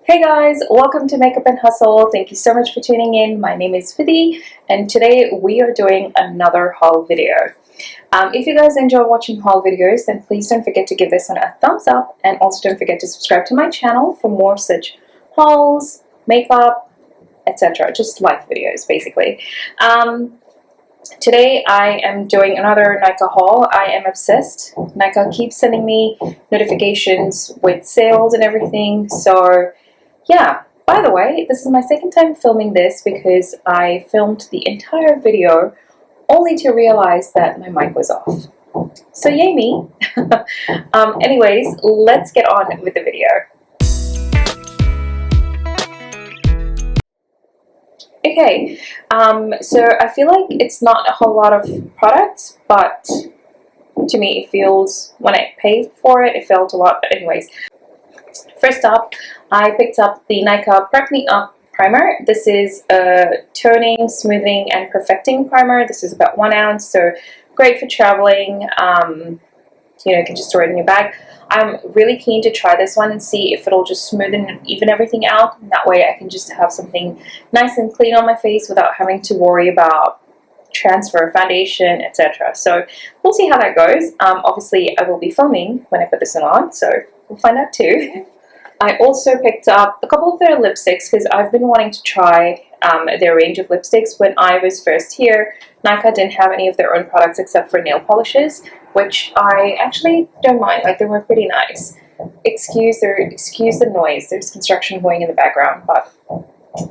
Hey guys, welcome to Makeup and Hustle. Thank you so much for tuning in. My name is Vidhi and today we are doing another haul video. If you guys enjoy watching haul videos, then please don't forget to give this one a thumbs up and also don't forget to subscribe to my channel for more such hauls, makeup, etc. Just life videos basically. Today I am doing another Nykaa haul. I am obsessed. Nykaa keeps sending me notifications with sales and everything, so yeah. By the way, this is my second time filming this because I filmed the entire video only to realize that my mic was off. So yay me. Anyways, let's get on with the video. Okay, so I feel like it's not a whole lot of products, but to me it feels, when I paid for it, it felt a lot. But anyways, first up, I picked up the Nykaa Prep Me Up primer. This is a toning, smoothing, and perfecting primer. This is about 1 ounce, so great for traveling. You know, you can just store it in your bag. I'm really keen to try this one and see if it'll just smoothen and even everything out. And that way I can just have something nice and clean on my face without having to worry about transfer, foundation, etc. So we'll see how that goes. Obviously I will be filming when I put this one on, so we'll find out too. I also picked up a couple of their lipsticks because I've been wanting to try their range of lipsticks. When I was first here, Nykaa didn't have any of their own products except for nail polishes, which I actually don't mind. Like, they were pretty nice. Excuse the noise. There's construction going in the background. But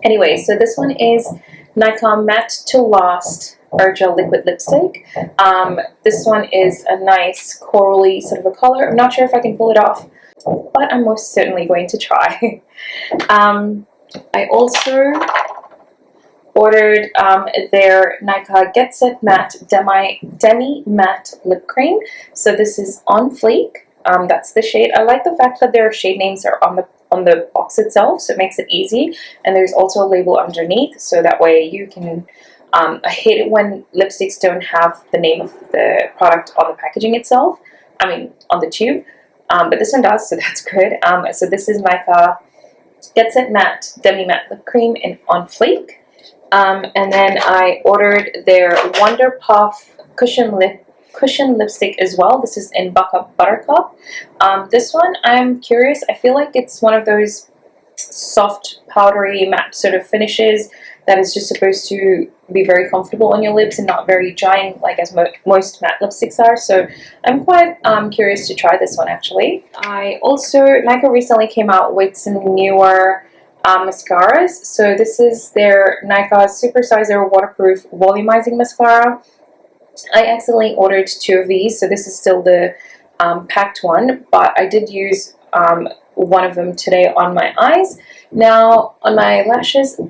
anyway, so this one is Nykaa Matte to Last Gel Liquid Lipstick. This one is a nice corally sort of a color. I'm not sure if I can pull it off, but I'm most certainly going to try. I also ordered their Nykaa Get Set Matte Demi Matte Lip Cream. So this is On Fleek. That's the shade. I like the fact that their shade names are on the box itself, so it makes it easy. And there's also a label underneath, so that way you can. I hate it when lipsticks don't have the name of the product on the packaging itself. I mean, on the tube. But this one does, so that's good. So this is Nykaa Get Set Matte Demi Matte Lip Cream in On Fleek. And then I ordered their Wonder Puff Cushion Lipstick as well. This is in Buttercup. This one, I'm curious. I feel like it's one of those soft, powdery, matte sort of finishes that is just supposed to be very comfortable on your lips and not very drying like as most matte lipsticks are. So I'm quite curious to try this one actually. Nykaa recently came out with some newer mascaras. So this is their Nykaa Super Sizer Waterproof Volumizing Mascara. I accidentally ordered 2 of these, so this is still the packed one, but I did use one of them today on my eyes. Now on my lashes,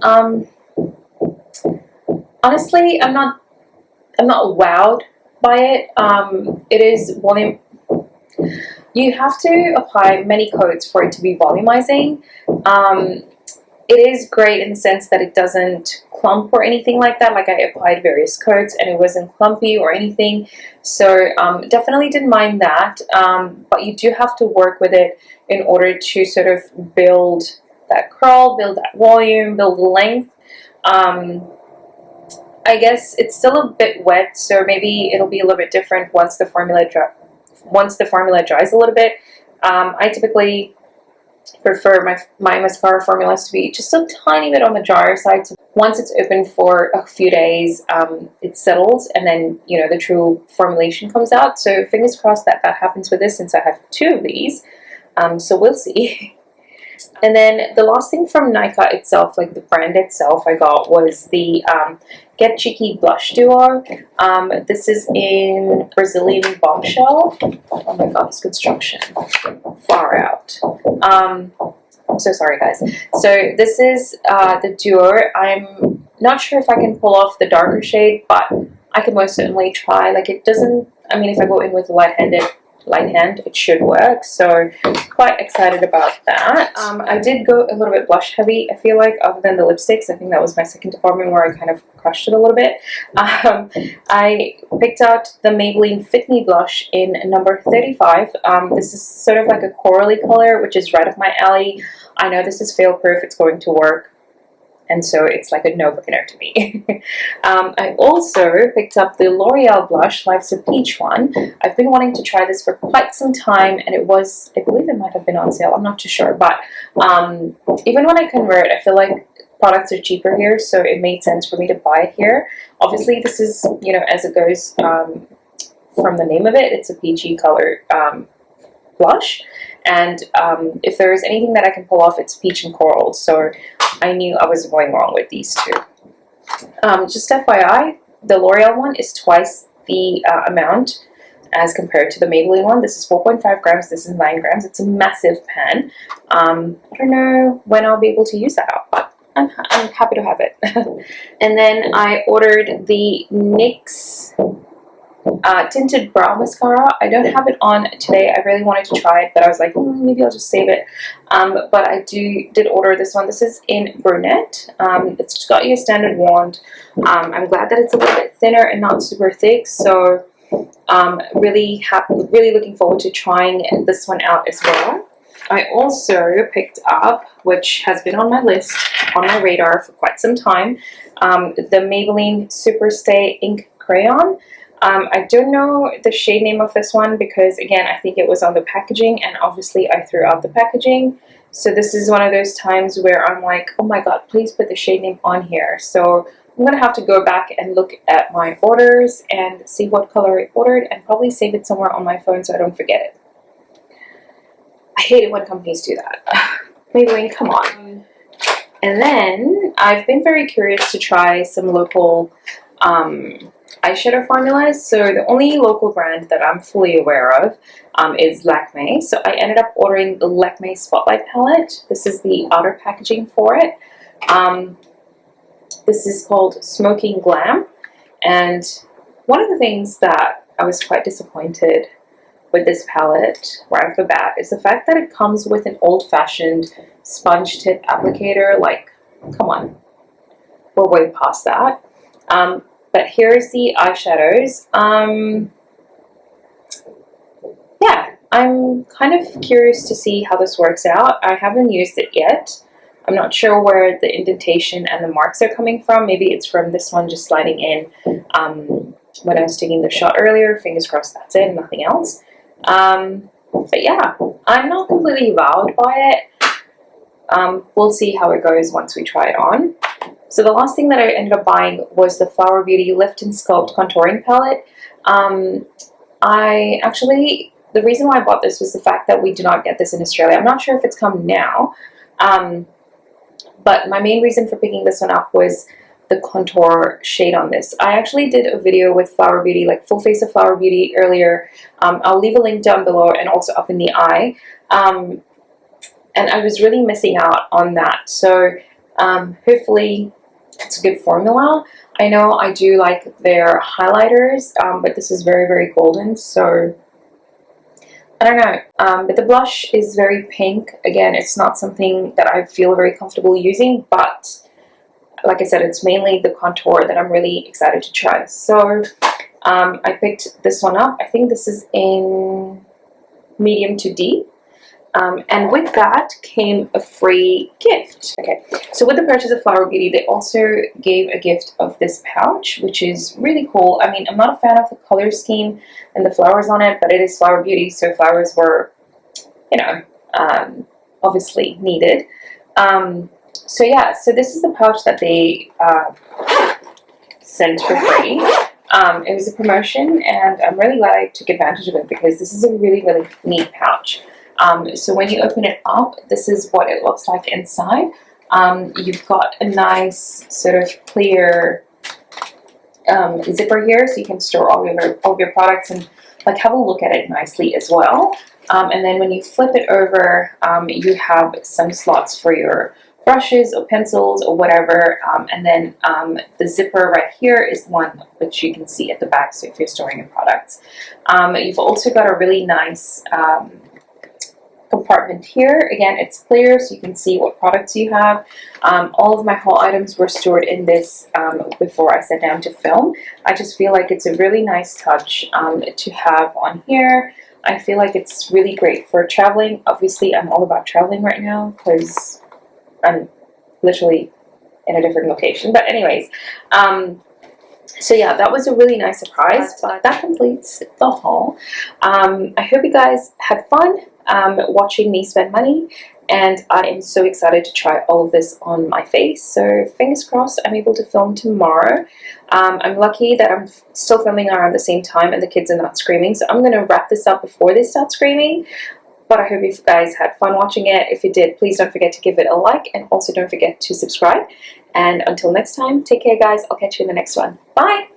honestly, I'm not wowed by it. It is volume. You have to apply many coats for it to be volumizing. It is great in the sense that it doesn't clump or anything like that. Like, I applied various coats and it wasn't clumpy or anything. So definitely didn't mind that. But you do have to work with it in order to sort of build that curl, build that volume, build length. I guess it's still a bit wet, so maybe it'll be a little bit different once the formula dries a little bit. I typically prefer my mascara formulas to be just a tiny bit on the drier side. So once it's open for a few days, it settles, and then, you know, the true formulation comes out. So fingers crossed that happens with this, since I have 2 of these. So we'll see. And then the last thing from Nykaa itself, like the brand itself, I got was the Get Cheeky Blush Duo. This is in Brazilian Bombshell. Oh my god, this construction. Far out. I'm so sorry, guys. So this is the duo. I'm not sure if I can pull off the darker shade, but I can most certainly try. Like, it doesn't, I mean, if I go in with light hand, it should work. So quite excited about that. I did go a little bit blush heavy, I feel like, other than the lipsticks. I think that was my second department where I kind of crushed it a little bit. I picked out the Maybelline Fit Me blush in number 35. This is sort of like a corally color, which is right up my alley. I know this is fail proof, it's going to work, and so it's like a no-brainer to me. I also picked up the L'Oreal blush, Life's a Peach one. I've been wanting to try this for quite some time, and it was, I believe it might have been on sale, I'm not too sure, but even when I convert, I feel like products are cheaper here, so it made sense for me to buy it here. Obviously, this is, you know, as it goes from the name of it, it's a peachy color blush, and if there is anything that I can pull off, it's peach and coral, so I knew I was going wrong with these two. Just FYI, the L'Oreal one is twice the amount as compared to the Maybelline one. This is 4.5 grams, this is 9 grams. It's a massive pan. I don't know when I'll be able to use that out, but I'm happy to have it. And then I ordered the NYX tinted brow mascara. I don't have it on today. I really wanted to try it, but I was like, maybe I'll just save it. But I did order this one. This is in brunette. It's just got your standard wand. I'm glad that it's a little bit thinner and not super thick, so really looking forward to trying this one out as well. I also picked up, which has been on my list, on my radar for quite some time, the Maybelline Super Stay Ink Crayon. I don't know the shade name of this one because, again, I think it was on the packaging, and obviously I threw out the packaging. So this is one of those times where I'm like, oh my god, please put the shade name on here. So I'm going to have to go back and look at my orders and see what color I ordered, and probably save it somewhere on my phone so I don't forget it. I hate it when companies do that. Maybelline, come on. And then I've been very curious to try some local eyeshadow formulas. So the only local brand that I'm fully aware of is Lakme. So I ended up ordering the Lakme Spotlight palette. This is the outer packaging for it. This is called Smoking Glam. And one of the things that I was quite disappointed with this palette right off the bat is the fact that it comes with an old-fashioned sponge tip applicator. Like, come on, we're way past that. But here's the eyeshadows. Yeah, I'm kind of curious to see how this works out. I haven't used it yet. I'm not sure where the indentation and the marks are coming from. Maybe it's from this one just sliding in when I was taking the shot earlier. Fingers crossed that's it, nothing else. But yeah, I'm not completely wowed by it. We'll see how it goes once we try it on. So the last thing that I ended up buying was the Flower Beauty Lift and Sculpt Contouring Palette. The reason why I bought this was the fact that we do not get this in Australia. I'm not sure if it's come now, but my main reason for picking this one up was the contour shade on this. I actually did a video with Flower Beauty, like full face of Flower Beauty earlier. I'll leave a link down below and also up in the eye. And I was really missing out on that. So hopefully it's a good formula. I know I do like their highlighters, but this is very, very golden, so I don't know. But the blush is very pink. Again, it's not something that I feel very comfortable using, but like I said, it's mainly the contour that I'm really excited to try. So I picked this one up. I think this is in medium to deep. And with that came a free gift. Okay, so with the purchase of Flower Beauty, they also gave a gift of this pouch, which is really cool. I mean, I'm not a fan of the color scheme and the flowers on it, but it is Flower Beauty, so flowers were, you know, obviously needed. So yeah, so this is the pouch that they sent for free. It was a promotion, and I'm really glad I took advantage of it because this is a really, really neat pouch. So when you open it up, this is what it looks like inside. You've got a nice sort of clear zipper here, so you can store all of your products and like have a look at it nicely as well. And then when you flip it over, you have some slots for your brushes or pencils or whatever, and then the zipper right here is one which you can see at the back, so if you're storing your products. You've also got a really nice compartment here. Again, it's clear, so you can see what products you have. All of my haul items were stored in this before I sat down to film. I just feel like it's a really nice touch to have on here. I feel like it's really great for traveling. Obviously, I'm all about traveling right now because I'm literally in a different location. But anyways, so yeah, that was a really nice surprise. But that completes the haul. I hope you guys had fun watching me spend money. And I am so excited to try all of this on my face. So fingers crossed I'm able to film tomorrow. I'm lucky that I'm still filming around the same time and the kids are not screaming. So I'm going to wrap this up before they start screaming. But I hope you guys had fun watching it. If you did, please don't forget to give it a like. And also don't forget to subscribe. And until next time, take care guys. I'll catch you in the next one. Bye!